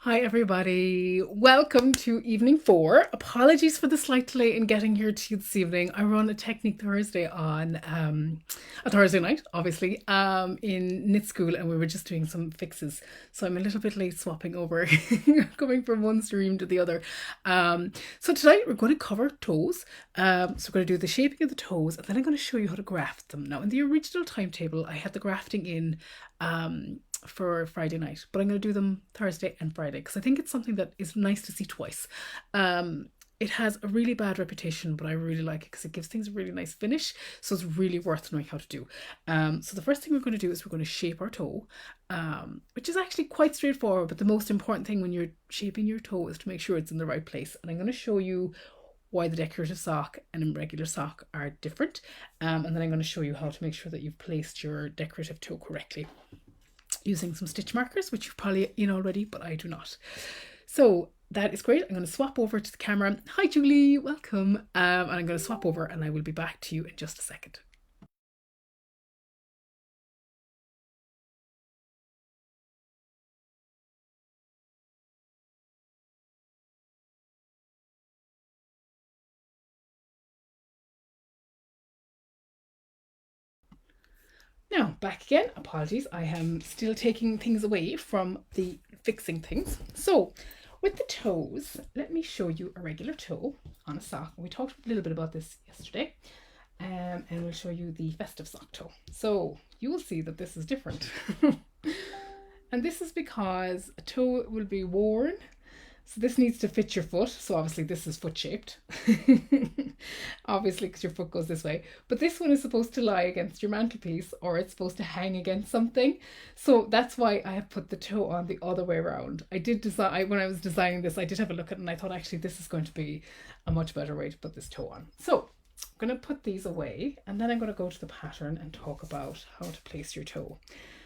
Hi, everybody. Welcome to evening 4. Apologies for the slight delay in getting here to you this evening. I run a Technique Thursday on a Thursday night, obviously, in knit school, and we were just doing some fixes. So I'm a little bit late swapping over, coming from one stream to the other. So tonight we're going to cover toes. So we're going to do the shaping of the toes, and then I'm going to show you how to graft them. Now, in the original timetable, I had the grafting in for Friday night, but I'm going to do them Thursday and Friday because I think it's something that is nice to see twice. It has a really bad reputation, but I really like it because it gives things a really nice finish. So it's really worth knowing how to do. So the first thing we're going to do is we're going to shape our toe, which is actually quite straightforward. But the most important thing when you're shaping your toe is to make sure it's in the right place. And I'm going to show you why the decorative sock and a regular sock are different. And then I'm going to show you how to make sure that you've placed your decorative toe correctly, using some stitch markers, which you've probably in already, but I do not. So that is great. I'm going to swap over to the camera. Hi, Julie, welcome. And I'm going to swap over and I will be back to you in just a second. Now, back again. Apologies. I am still taking things away from the fixing things. So, with the toes, let me show you a regular toe on a sock. We talked a little bit about this yesterday. And we'll show you the festive sock toe. So, you will see that this is different. And this is because a toe will be worn. So this needs to fit your foot. So obviously this is foot shaped. Obviously because your foot goes this way. But this one is supposed to lie against your mantelpiece, or it's supposed to hang against something. So that's why I have put the toe on the other way around. I did design, when I was designing this, I did have a look at it and I thought actually this is going to be a much better way to put this toe on. So I'm going to put these away and then I'm going to go to the pattern and talk about how to place your toe.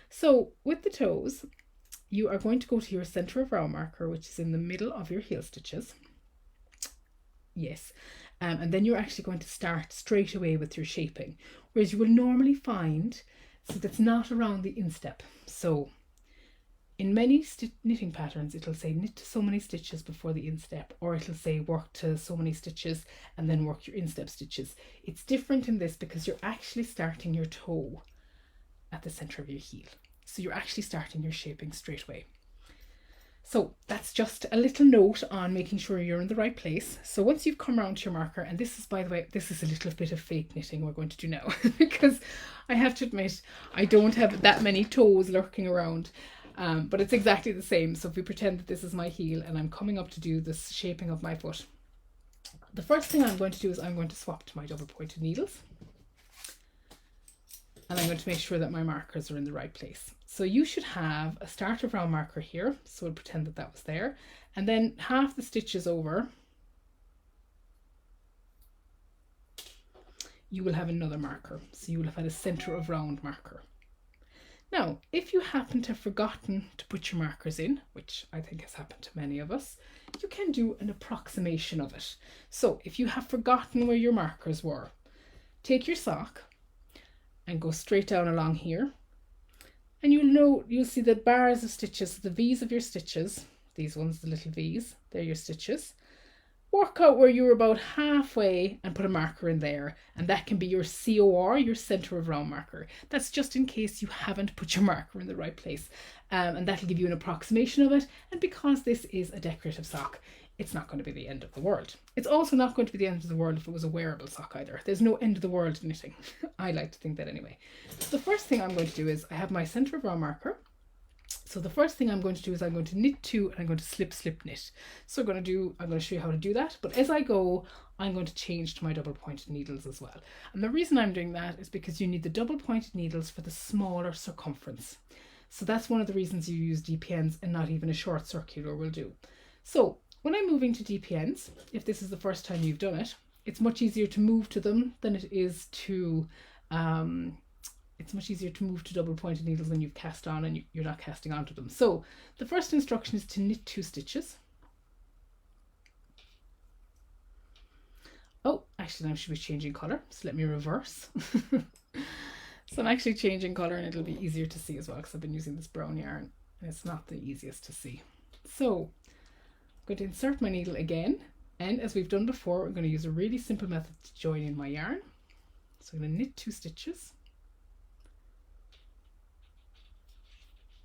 So with the toes, you are going to go to your center of row marker, which is in the middle of your heel stitches. Yes. And then you're actually going to start straight away with your shaping, whereas you will normally find, so that's not around the instep. So in many knitting patterns, it'll say knit to so many stitches before the instep, or it'll say work to so many stitches and then work your instep stitches. It's different in this because you're actually starting your toe at the center of your heel. So you're actually starting your shaping straight away. So that's just a little note on making sure you're in the right place. So once you've come around to your marker, and this is, by the way, this is a little bit of fake knitting we're going to do now because I have to admit I don't have that many toes lurking around, but it's exactly the same. So if we pretend that this is my heel and I'm coming up to do this shaping of my foot, the first thing I'm going to do is I'm going to swap to my double pointed needles. And I'm going to make sure that my markers are in the right place. So you should have a start of round marker here. So we'll pretend that that was there. And then half the stitches over, you will have another marker. So you will have had a center of round marker. Now, if you happen to have forgotten to put your markers in, which I think has happened to many of us, you can do an approximation of it. So if you have forgotten where your markers were, take your sock and go straight down along here, and you'll see the bars of stitches, the V's of your stitches, these ones, the little V's, they're your stitches. Work out where you're about halfway and put a marker in there, and that can be your COR, your center of round marker. That's just in case you haven't put your marker in the right place, and that'll give you an approximation of it. And because this is a decorative sock, it's not going to be the end of the world. It's also not going to be the end of the world if it was a wearable sock either. There's no end of the world in knitting. I like to think that anyway. So the first thing I'm going to do is I have my center of row marker. So the first thing I'm going to do is I'm going to knit two and I'm going to slip knit. So I'm going to show you how to do that. But as I go, I'm going to change to my double pointed needles as well. And the reason I'm doing that is because you need the double pointed needles for the smaller circumference. So that's one of the reasons you use DPNs and not even a short circular will do. So when I'm moving to DPNs, if this is the first time you've done it, it's much easier to move to them than it is to double pointed needles when you've cast on and you're not casting onto them. So the first instruction is to knit 2 stitches. Oh, actually now I should be changing colour, so let me reverse. So I'm actually changing colour and it'll be easier to see as well because I've been using this brown yarn and it's not the easiest to see. So I'm going to insert my needle again, and as we've done before, I'm going to use a really simple method to join in my yarn. So I'm going to knit 2 stitches.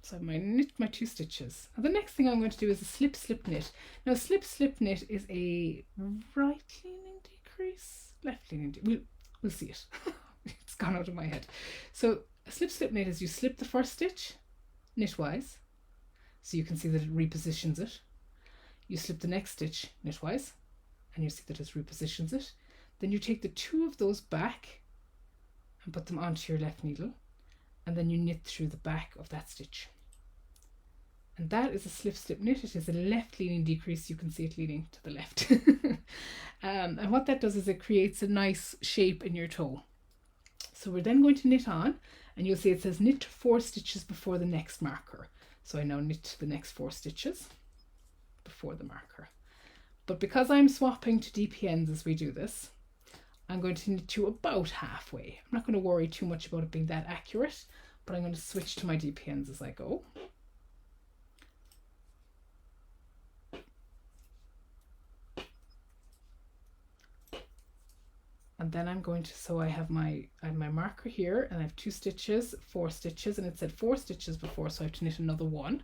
So I knit my 2 stitches. And the next thing I'm going to do is a slip slip knit. Now slip slip knit is a right leaning decrease, left leaning we'll see it. It's gone out of my head. So a slip slip knit is you slip the first stitch knitwise, so you can see that it repositions it. You slip the next stitch knitwise, and you see that it repositions it. Then you take the 2 of those back and put them onto your left needle, and then you knit through the back of that stitch. And that is a slip slip knit. It is a left leaning decrease. You can see it leaning to the left. And what that does is it creates a nice shape in your toe. So we're then going to knit on, and you'll see it says knit 4 stitches before the next marker. So I now knit the next 4 stitches before the marker. But because I'm swapping to DPNs as we do this, I'm going to knit to about halfway. I'm not going to worry too much about it being that accurate, but I'm going to switch to my DPNs as I go. And then I'm going to, so I have my marker here, and I have 2 stitches, 4 stitches, and it said 4 stitches before, so I have to knit another 1.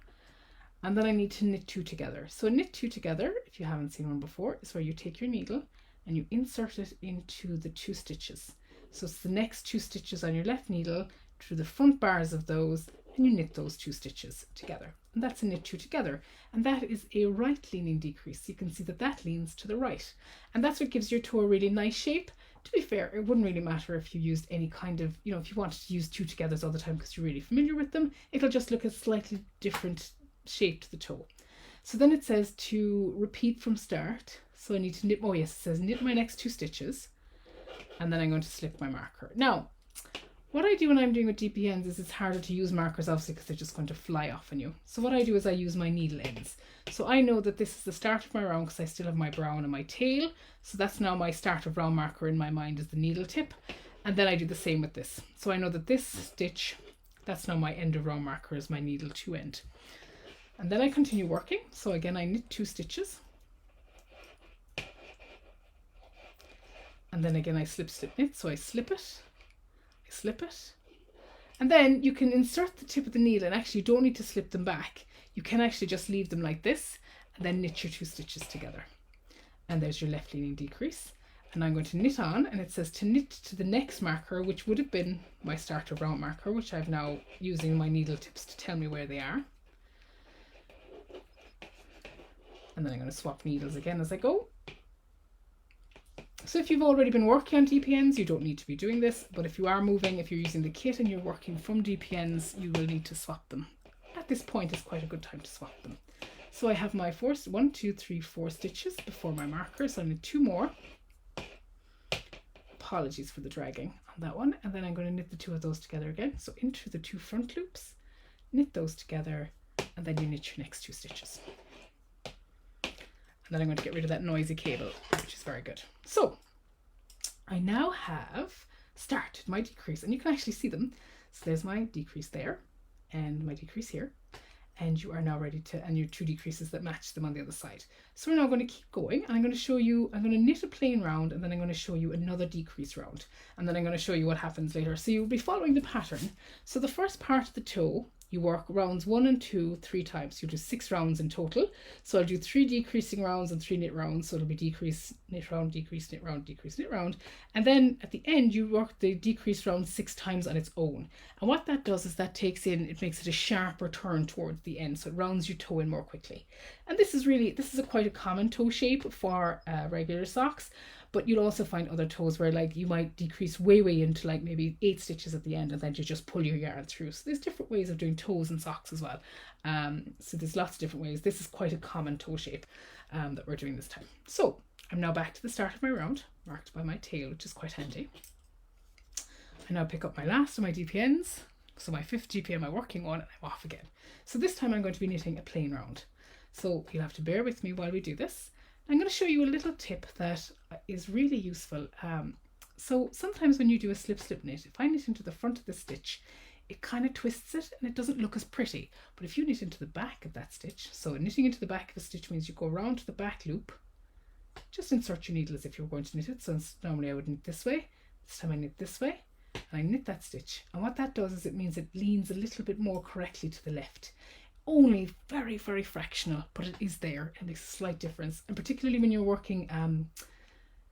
And then I need to knit 2 together. So knit 2 together, if you haven't seen one before, is where you take your needle and you insert it into the 2 stitches. So it's the next 2 stitches on your left needle through the front bars of those, and you knit those 2 stitches together. And that's a knit 2 together. And that is a right leaning decrease. You can see that that leans to the right. And that's what gives your toe a really nice shape. To be fair, it wouldn't really matter if you used any kind of, if you wanted to use 2 togethers all the time because you're really familiar with them, it'll just look a slightly different shape to the toe. So then it says to repeat from start. So I need to knit, oh yes, it says knit my next 2 stitches, and then I'm going to slip my marker. Now, what I do when I'm doing with DPNs is it's harder to use markers, obviously, because they're just going to fly off on you. So what I do is I use my needle ends. So I know that this is the start of my round because I still have my brown and my tail. So that's now my start of round marker in my mind is the needle tip. And then I do the same with this. So I know that this stitch, that's now my end of round marker is my needle 2 end. And then I continue working. So again, I knit 2 stitches. And then again, I slip, slip, knit. So I slip it, I slip it. And then you can insert the tip of the needle, and actually you don't need to slip them back. You can actually just leave them like this and then knit your 2 stitches together. And there's your left leaning decrease. And I'm going to knit on, and it says to knit to the next marker, which would have been my start of round marker, which I've now using my needle tips to tell me where they are. And then I'm going to swap needles again as I go. So if you've already been working on DPNs, you don't need to be doing this, but if you are moving, if you're using the kit and you're working from DPNs, you will need to swap them. At this point, it's quite a good time to swap them. So I have my 1, 2, 3, 4 stitches before my marker, so I need 2 more. Apologies for the dragging on that one. And then I'm going to knit the 2 of those together again. So into the 2 front loops, knit those together, and then you knit your next 2 stitches. And then I'm going to get rid of that noisy cable, which is very good. So I now have started my decrease, and you can actually see them. So there's my decrease there and my decrease here. And you are now ready to, and your 2 decreases that match them on the other side. So we're now going to keep going, and I'm going to show you, I'm going to knit a plain round, and then I'm going to show you another decrease round, and then I'm going to show you what happens later. So you'll be following the pattern. So the first part of the toe, you work rounds 1 and 2 3 times. You do 6 rounds in total. So I'll do 3 decreasing rounds and 3 knit rounds. So it'll be decrease, knit round, decrease, knit round, decrease, knit round. And then at the end, you work the decrease round 6 times on its own. And what that does is that takes in, it makes it a sharper turn towards the end. So it rounds your toe in more quickly. And this is quite a common toe shape for regular socks. But you'll also find other toes where like you might decrease way into like maybe 8 stitches at the end, and then you just pull your yarn through. So there's different ways of doing toes and socks as well. So there's lots of different ways. This is quite a common toe shape that we're doing this time. So I'm now back to the start of my round, marked by my tail, which is quite handy. I now pick up my last of my DPNs. So my 5th DPN, my working one, and I'm off again. So this time I'm going to be knitting a plain round. So you'll have to bear with me while we do this. I'm going to show you a little tip that is really useful. So sometimes when you do a slip slip knit, if I knit into the front of the stitch, it kind of twists it and it doesn't look as pretty. But if you knit into the back of that stitch, so knitting into the back of a stitch means you go around to the back loop, just insert your needle as if you were going to knit it. So normally I would knit this way, this time I knit this way, and I knit that stitch. And what that does is it means it leans a little bit more correctly to the left. Only very, very fractional, but it is there. It makes a slight difference. And particularly when you're working,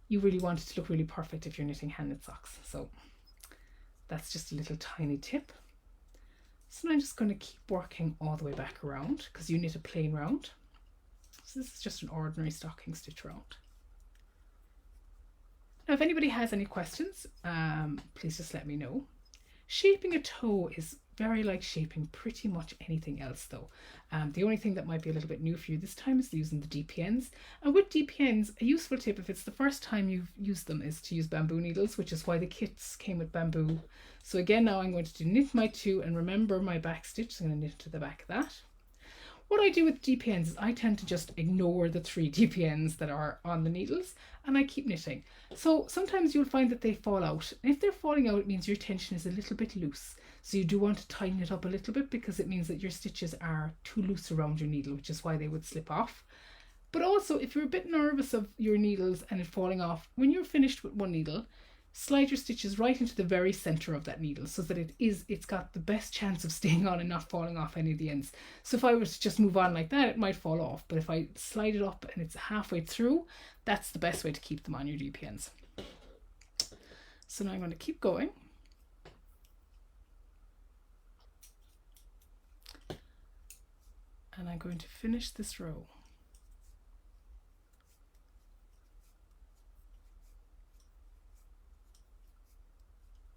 you really want it to look really perfect if you're knitting hand knit socks. So that's just a little tiny tip. So now I'm just going to keep working all the way back around because you knit a plain round. So this is just an ordinary stocking stitch round. Now if anybody has any questions, please just let me know. Shaping a toe is very like shaping pretty much anything else though. The only thing that might be a little bit new for you this time is using the DPNs. And with DPNs, a useful tip if it's the first time you've used them is to use bamboo needles, which is why the kits came with bamboo. So again, now I'm going to knit my 2 and remember my back stitch. So I'm going to knit to the back of that. What I do with DPNs is I tend to just ignore the 3 DPNs that are on the needles and I keep knitting. So sometimes you'll find that they fall out. And if they're falling out, it means your tension is a little bit loose. So you do want to tighten it up a little bit because it means that your stitches are too loose around your needle, which is why they would slip off. But also if you're a bit nervous of your needles and it falling off, when you're finished with one needle, slide your stitches right into the very center of that needle so that it's got the best chance of staying on and not falling off any of the ends. So if I was to just move on like that, it might fall off. But if I slide it up and it's halfway through, that's the best way to keep them on your DPNs. So now I'm going to keep going. And I'm going to finish this row.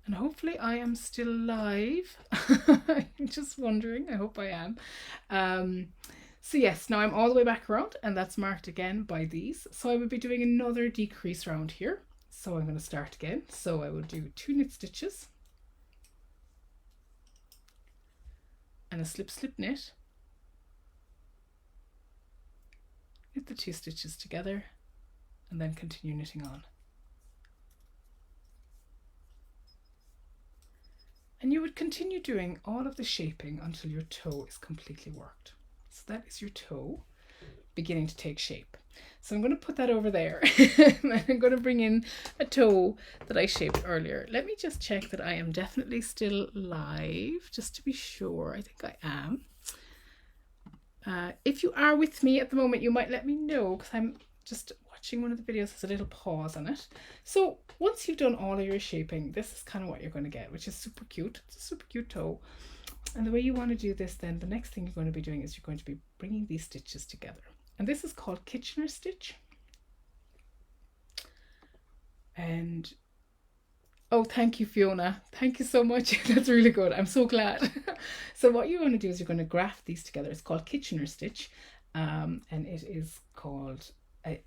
And hopefully I am still live. I'm just wondering, I hope I am. So yes, now I'm all the way back around and that's marked again by these. So I would be doing another decrease round here. So I'm going to start again. So I will do 2 knit stitches and a slip slip knit. Knit the 2 stitches together and then continue knitting on. And you would continue doing all of the shaping until your toe is completely worked. So that is your toe beginning to take shape. So I'm going to put that over there. I'm going to bring in a toe that I shaped earlier. Let me just check that I am definitely still live, just to be sure. I think I am. If you are with me at the moment, you might let me know because I'm just watching one of the videos. There's a little pause on it. So once you've done all of your shaping, this is kind of what you're going to get, which is super cute. It's a super cute toe. And the way you want to do this then, the next thing you're going to be doing is you're going to be bringing these stitches together. And this is called Kitchener stitch. And oh, thank you, Fiona. Thank you so much. That's really good. I'm so glad. So what you want to do is you're going to graft these together. It's called Kitchener stitch. And it is called,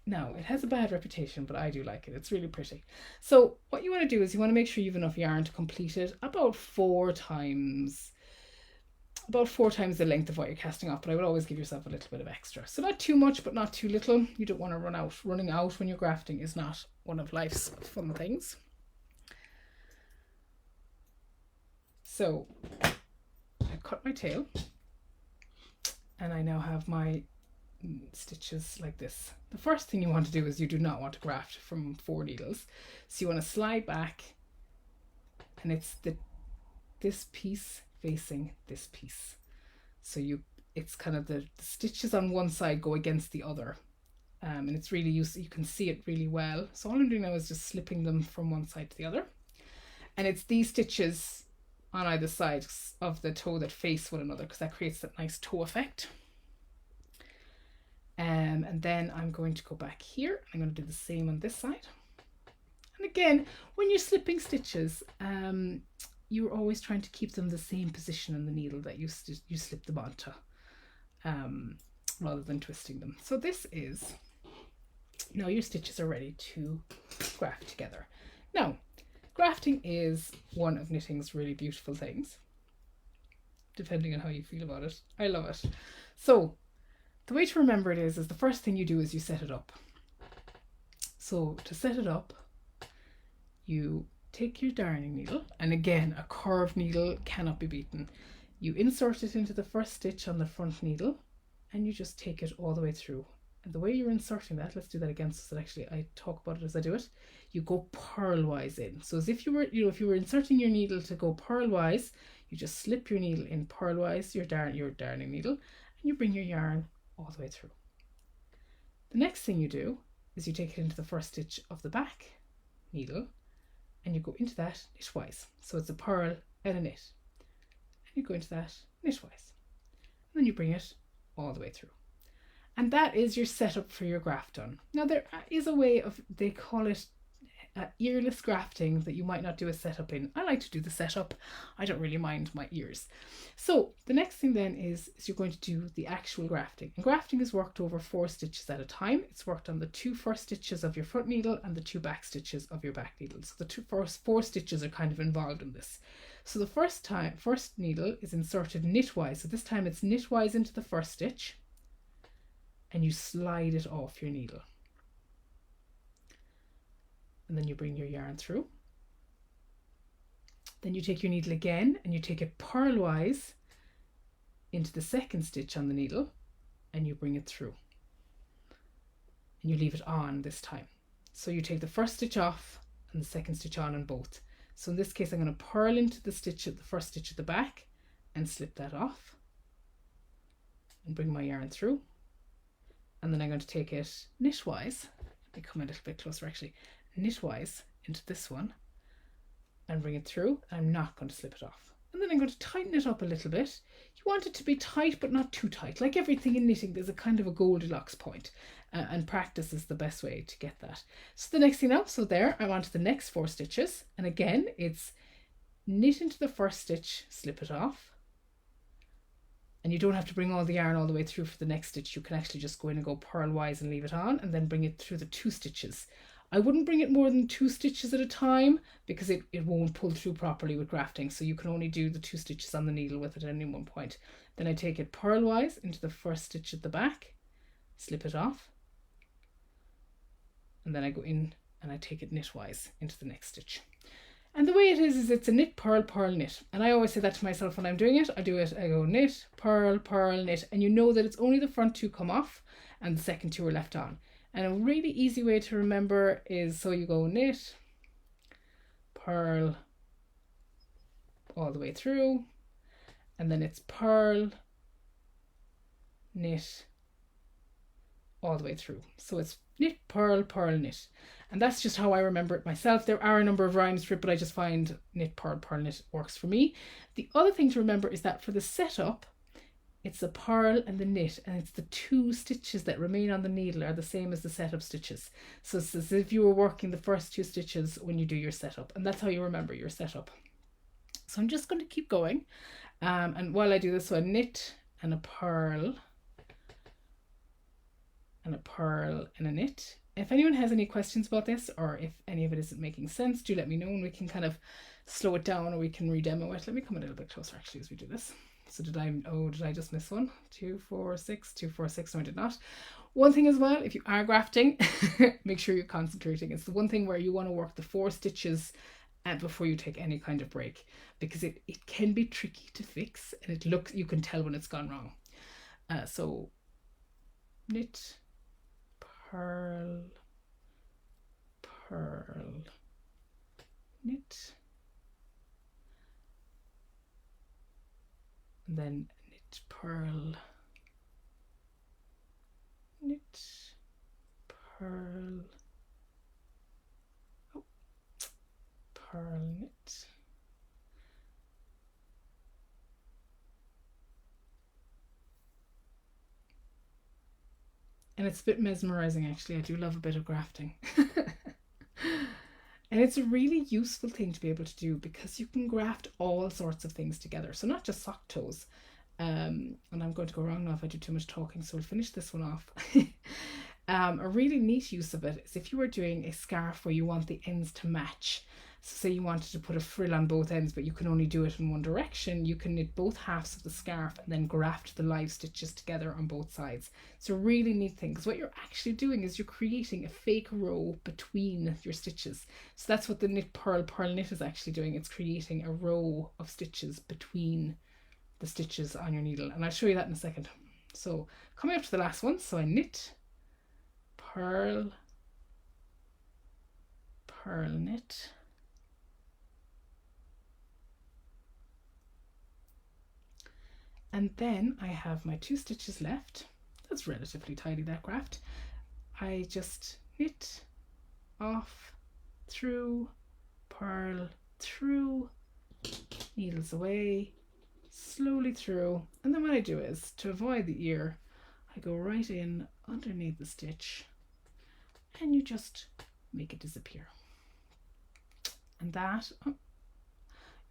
now it has a bad reputation, but I do like it. It's really pretty. So what you want to do is you want to make sure you have enough yarn to complete it about 4 times the length of what you're casting off, but I would always give yourself a little bit of extra. So not too much, but not too little. You don't want to run out. Running out when you're grafting is not one of life's fun things. So I've cut my tail and I now have my stitches like this. The first thing you want to do is you do not want to graft from 4 needles. So you want to slide back and it's this piece facing this piece. So it's kind of the stitches on one side go against the other. And it's really useful. You can see it really well. So all I'm doing now is just slipping them from one side to the other. And it's these stitches on either side of the toe that face one another because that creates that nice toe effect. And then I'm going to go back here. I'm going to do the same on this side. And again, when you're slipping stitches, you're always trying to keep them the same position on the needle that you slip them onto, rather than twisting them. So this is, now your stitches are ready to graft together. Now, grafting is one of knitting's really beautiful things, depending on how you feel about it. I love it. So the way to remember it is the first thing you do is you set it up. So to set it up, you take your darning needle, and again, a curved needle cannot be beaten. You insert it into the first stitch on the front needle, and you just take it all the way through. And the way you're inserting that, let's do that again so that actually I talk about it as I do it. You go purlwise in. So as if you were, if you were inserting your needle to go purlwise, you just slip your needle in purlwise, your darning needle, and you bring your yarn all the way through. The next thing you do is you take it into the first stitch of the back needle, and you go into that knitwise. So it's a purl and a knit. And you go into that knitwise. And then you bring it all the way through. And that is your setup for your graft done. Now there is a way of, they call it earless grafting, that you might not do a setup in. I like to do the setup. I don't really mind my ears. So the next thing then is you're going to do the actual grafting. And grafting is worked over 4 stitches at a time. It's worked on the 2 first stitches of your front needle and the 2 back stitches of your back needle. So the first 4 stitches are kind of involved in this. So the first needle is inserted knitwise. So this time it's knitwise into the first stitch, and you slide it off your needle. And then you bring your yarn through. Then you take your needle again and you take it purlwise into the second stitch on the needle, and you bring it through. And you leave it on this time. So you take the first stitch off and the second stitch on both. So in this case, I'm going to purl into the first stitch at the back and slip that off and bring my yarn through. And then I'm going to take it knitwise. Let me come a little bit closer actually. Knitwise into this one and bring it through. I'm not going to slip it off. And then I'm going to tighten it up a little bit. You want it to be tight but not too tight. Like everything in knitting, there's a kind of a Goldilocks point, and practice is the best way to get that. So the next thing now, so there I'm on to the next 4 stitches, and again it's knit into the first stitch, slip it off, and you don't have to bring all the yarn all the way through for the next stitch. You can actually just go in and go purlwise and leave it on, and then bring it through the 2 stitches. I wouldn't bring it more than 2 stitches at a time, because it won't pull through properly with grafting. So you can only do the 2 stitches on the needle with it at any one point. Then I take it purlwise into the first stitch at the back, slip it off, and then I go in and I take it knitwise into the next stitch. And the way it is it's a knit, purl, purl, knit. And I always say that to myself when I'm doing it. I go knit, purl, purl, knit, and you know that it's only the front 2 come off and the second 2 are left on. And a really easy way to remember is, so you go knit, purl, all the way through, and then it's purl, knit, all the way through. So it's knit, purl, purl, knit. And that's just how I remember it myself. There are a number of rhymes for it, but I just find knit, purl, purl, knit works for me. The other thing to remember is that for the setup, it's the purl and the knit, and it's the 2 stitches that remain on the needle are the same as the setup stitches. So it's as if you were working the first 2 stitches when you do your setup, and that's how you remember your setup. So I'm just going to keep going, and while I do this, so a knit and a purl and a purl and a knit. If anyone has any questions about this, or if any of it isn't making sense, do let me know, and we can kind of slow it down, or we can re-demo it. Let me come a little bit closer actually as we do this. So did I just miss one? 2, 4, 6, 2, 4, 6. No, I did not. One thing as well, if you are grafting, make sure you're concentrating. It's the one thing where you want to work the 4 stitches before you take any kind of break, because it can be tricky to fix, and you can tell when it's gone wrong. So knit, purl, purl, knit, then knit, purl, knit, purl, purl, knit, and it's a bit mesmerizing actually. I do love a bit of grafting. And it's a really useful thing to be able to do, because you can graft all sorts of things together. So not just sock toes. And I'm going to go wrong now if I do too much talking, so we'll finish this one off. A really neat use of it is if you were doing a scarf where you want the ends to match. So say you wanted to put a frill on both ends, but you can only do it in one direction, you can knit both halves of the scarf and then graft the live stitches together on both sides. It's a really neat thing, because what you're actually doing is you're creating a fake row between your stitches. So that's what the knit purl knit is actually doing. It's creating a row of stitches between the stitches on your needle, and I'll show you that in a second. So coming up to the last one, so I knit, purl, purl, knit, and then I have my 2 stitches left. That's relatively tidy, that graft. I just knit, off, through, purl, through, needles away, slowly through, and then what I do is, to avoid the ear, I go right in underneath the stitch and you just make it disappear. And that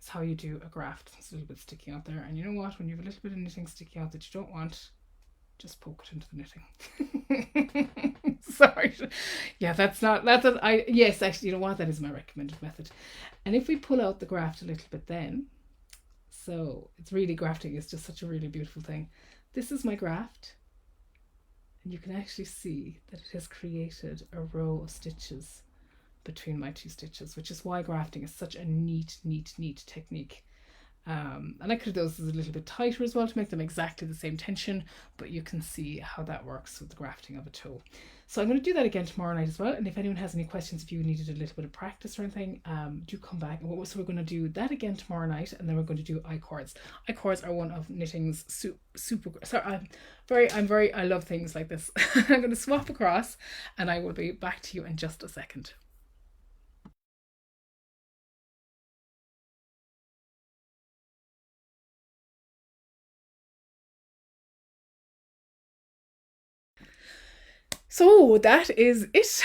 is how you do a graft. It's a little bit sticking out there, and you know what, when you have a little bit of knitting sticking out that you don't want, just poke it into the knitting. Sorry. Yeah, yes, actually, you know what, that is my recommended method. And if we pull out the graft a little bit then, so it's really, grafting is just such a really beautiful thing. This is my graft, and you can actually see that it has created a row of stitches between my 2 stitches, which is why grafting is such a neat technique. And I could have those a little bit tighter as well to make them exactly the same tension, but you can see how that works with the grafting of a toe. So I'm going to do that again tomorrow night as well, and if anyone has any questions, if you needed a little bit of practice or anything, do come back. So we're going to do that again tomorrow night, and then we're going to do I-cords. I-cords are one of knitting's super, sorry, I love things like this. I'm going to swap across, and I will be back to you in just a second. So that is it.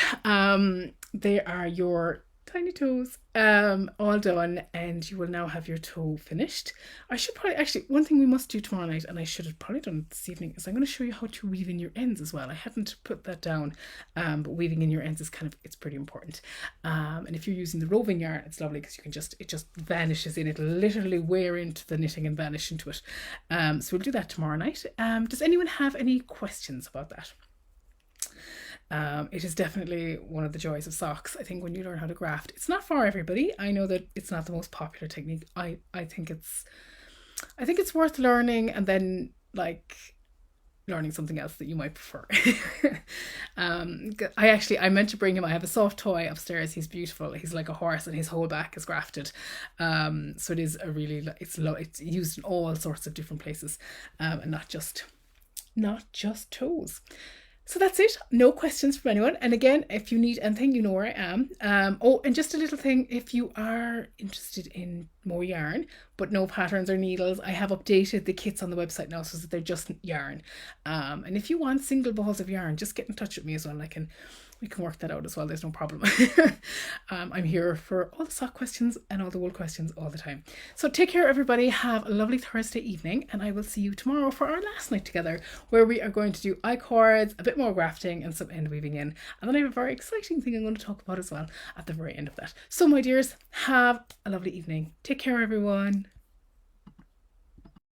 They are your tiny toes all done, and you will now have your toe finished. I should probably, actually, one thing we must do tomorrow night, and I should have probably done it this evening, is I'm going to show you how to weave in your ends as well. I hadn't put that down, but weaving in your ends is it's pretty important. And if you're using the roving yarn, it's lovely because you can it just vanishes in. It'll literally wear into the knitting and vanish into it. So we'll do that tomorrow night. Does anyone have any questions about that? It is definitely one of the joys of socks, I think, when you learn how to graft. It's not for everybody. I know that it's not the most popular technique. I think it's worth learning, and then like learning something else that you might prefer. I meant to bring him. I have a soft toy upstairs. He's beautiful. He's like a horse, and his whole back is grafted. So it is it's used in all sorts of different places, and not just toes. So that's it. No questions from anyone. And again, if you need anything, you know where I am. And just a little thing, if you are interested in more yarn, but no patterns or needles, I have updated the kits on the website now so that they're just yarn. And if you want single balls of yarn, just get in touch with me as well. We can work that out as well. There's no problem. I'm here for all the sock questions and all the wool questions all the time. So take care, everybody. Have a lovely Thursday evening, and I will see you tomorrow for our last night together, where we are going to do I-cords, a bit more grafting, and some end weaving in. And then I have a very exciting thing I'm going to talk about as well at the very end of that. So my dears, have a lovely evening. Take care, everyone.